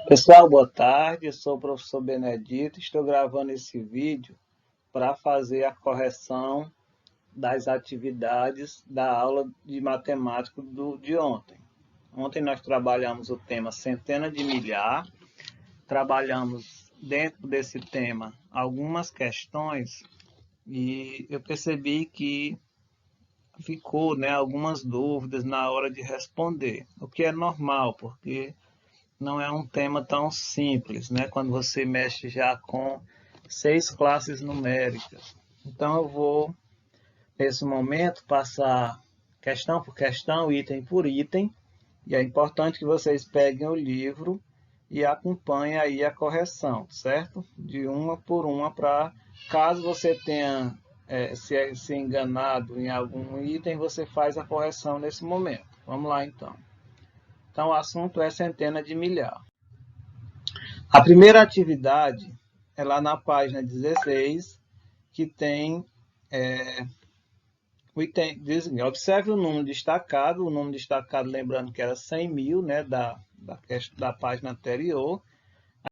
Pessoal, boa tarde. Eu sou o professor Benedito. Estou gravando esse vídeo para fazer a correção das atividades da aula de matemática de ontem. Ontem nós trabalhamos o tema centena de milhar, trabalhamos dentro desse tema algumas questões e eu percebi que ficou, algumas dúvidas na hora de responder, o que é normal, porque não é um tema tão simples, né? Quando você mexe já com 6 classes numéricas. Então eu vou, nesse momento, passar questão por questão, item por item, e é importante que vocês peguem o livro e acompanhem aí a correção, certo? De uma por uma, para caso você tenha se enganado em algum item, você faz a correção nesse momento. Vamos lá então. Então o assunto é centena de milhar. A primeira atividade é lá na página 16, que tem o item, diz assim, observe o número destacado, lembrando que era 100 mil, né, da página anterior.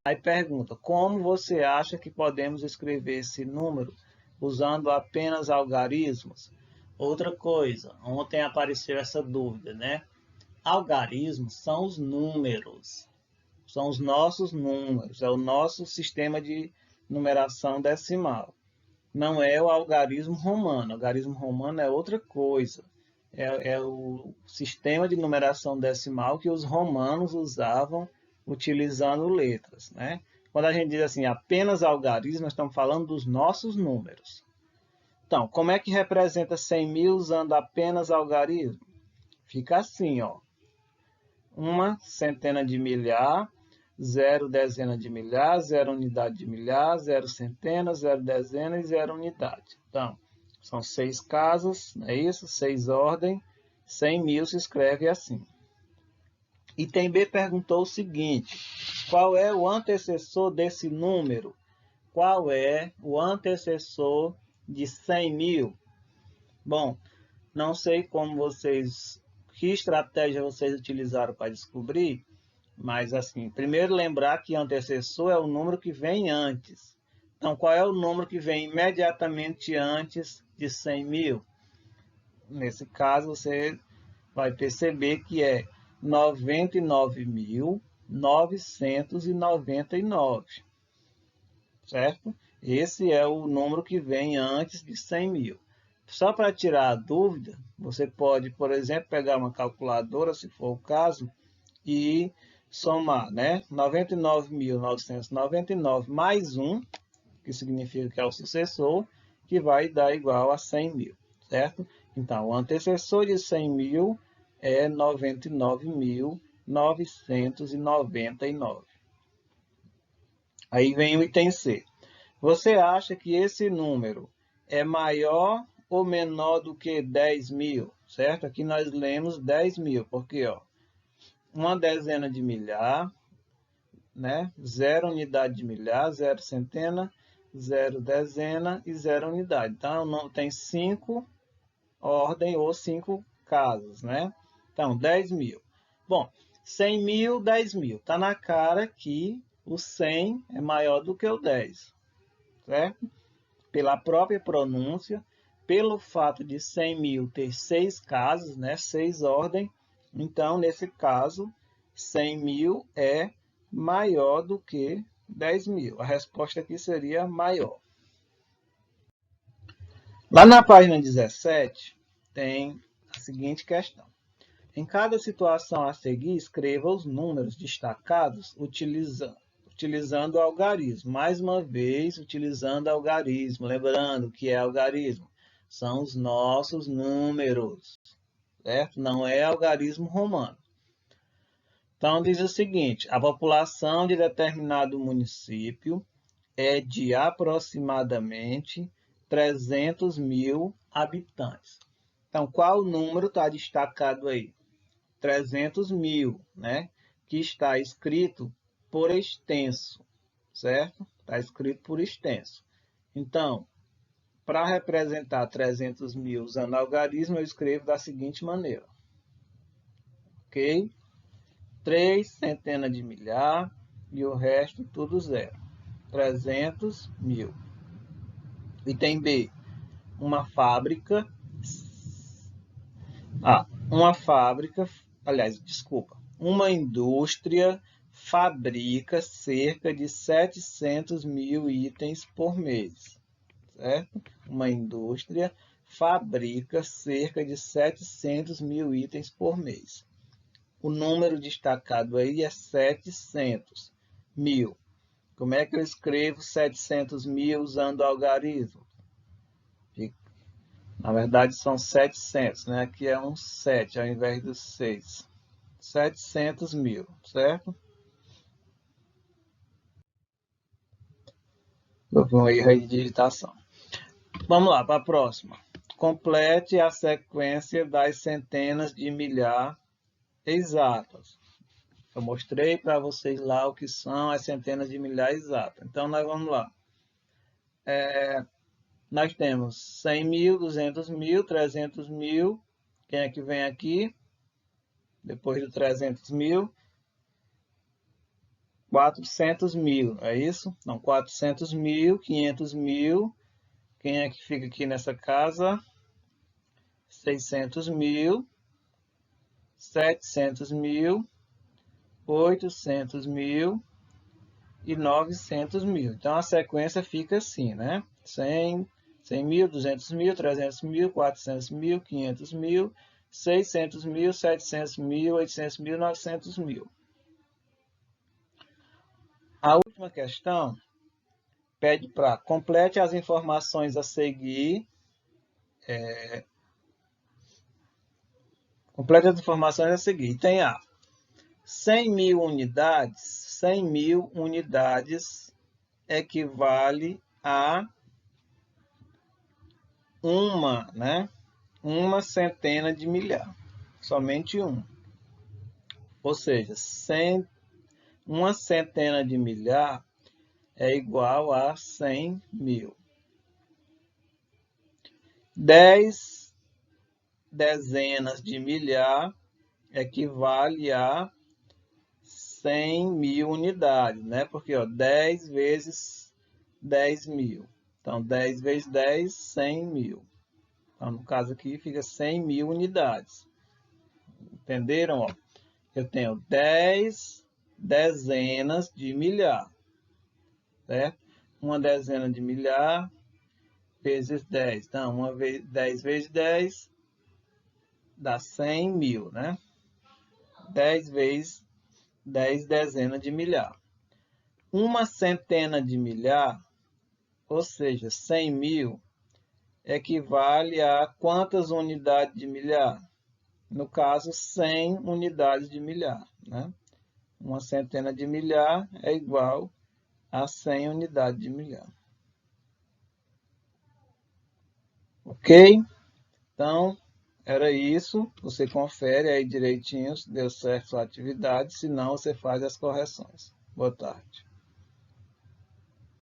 Aí pergunta, como você acha que podemos escrever esse número usando apenas algarismos? Outra coisa, ontem apareceu essa dúvida, né? Algarismos são os números. São os nossos números, é o nosso sistema de numeração decimal. Não é o algarismo romano. O algarismo romano é outra coisa. É o sistema de numeração decimal que os romanos usavam utilizando letras, né? Quando a gente diz assim, apenas algarismo, nós estamos falando dos nossos números. Então, como é que representa 100 mil usando apenas algarismo? Fica assim, ó. Uma centena de milhar, 0 dezena de milhar, 0 unidade de milhar, 0 centena, 0 dezena e 0 unidade. Então, são 6 casas, não é isso? 6 ordens, 100 mil se escreve assim. Item B perguntou o seguinte, qual é o antecessor desse número? Qual é o antecessor de 100 mil? Bom, não sei que estratégia vocês utilizaram para descobrir, mas, assim, primeiro lembrar que antecessor é o número que vem antes. Então, qual é o número que vem imediatamente antes de 100 mil? Nesse caso, você vai perceber que é 99.999, certo? Esse é o número que vem antes de 100 mil. Só para tirar a dúvida, você pode, por exemplo, pegar uma calculadora, se for o caso, e somar, né? 99.999 mais 1, que significa que é o sucessor, que vai dar igual a 100 mil, certo? Então, o antecessor de 100 mil é 99.999. Aí vem o item C. Você acha que esse número é maior ou menor do que 10 mil, certo? Aqui nós lemos 10 mil, porque, ó, uma dezena de milhar, né? 0 unidade de milhar, 0 centena, 0 dezena e 0 unidade. Então, não tem 5 ordem ou 5 casas, né? Então, 10 mil. Bom, 100 mil, 10 mil. Está na cara que o 100 é maior do que o 10, certo? Pela própria pronúncia, pelo fato de 100 mil ter 6 casas, né? 6 ordens. Então, nesse caso, 100 mil é maior do que 10 mil. A resposta aqui seria maior. Lá na página 17, tem a seguinte questão. Em cada situação a seguir, escreva os números destacados utilizando o algarismo. Mais uma vez, utilizando algarismo. Lembrando que é algarismo. São os nossos números, certo? Não é algarismo romano. Então, diz o seguinte, a população de determinado município é de aproximadamente 300 mil habitantes. Então, qual número está destacado aí? 300 mil, né? Que está escrito por extenso, certo? Está escrito por extenso. Então, para representar 300 mil usando algarismo, eu escrevo da seguinte maneira. Ok? 3 centenas de milhar e o resto tudo zero. 300 mil. Item B. Uma fábrica. Uma indústria fabrica cerca de 700 mil itens por mês. Certo? Uma indústria fabrica cerca de 700 mil itens por mês. O número destacado aí é 700 mil. Como é que eu escrevo 700 mil usando o algarismo? Na verdade, são 700, né? Aqui é um 7 ao invés do 6. 700 mil, certo? Houve um erro aí de digitação. Vamos lá, para a próxima. Complete a sequência das centenas de milhar exatas. Eu mostrei para vocês lá o que são as centenas de milhar exatas. Então, nós vamos lá. Nós temos 100 mil, 200 mil, 300 mil. Quem é que vem aqui? Depois do 300 mil. 400 mil, é isso? Não, 400 mil, 500 mil. Quem é que fica aqui nessa casa? 600 mil, 700 mil, 800 mil e 900 mil. Então, a sequência fica assim, né? 100 mil, 200 mil, 300 mil, 400 mil, 500 mil, 600 mil, 700 mil, 800 mil, 900 mil. A última questão pede para complete as informações a seguir. Complete as informações a seguir. Tem A. 100 mil unidades. 100 mil unidades equivale a uma centena de milhar. Somente um. Ou seja, uma centena de milhar é igual a 100 mil. 10 dezenas de milhar equivale a 100 mil unidades, né? Porque 10 vezes 10 mil. Então, 10 vezes 10, 100 mil. Então, no caso aqui, fica 100 mil unidades. Entenderam? Ó, eu tenho 10 dezenas de milhar. Certo? Uma dezena de milhar vezes 10. Então, 10 vezes 10 dá 100 mil, né? 10 vezes 10 dezenas de milhar. Uma centena de milhar, ou seja, 100 mil, equivale a quantas unidades de milhar? No caso, 100 unidades de milhar, né? Uma centena de milhar é igual a 100 unidades de milhar. Ok? Então, era isso. Você confere aí direitinho se deu certo a sua atividade. Se não, você faz as correções. Boa tarde.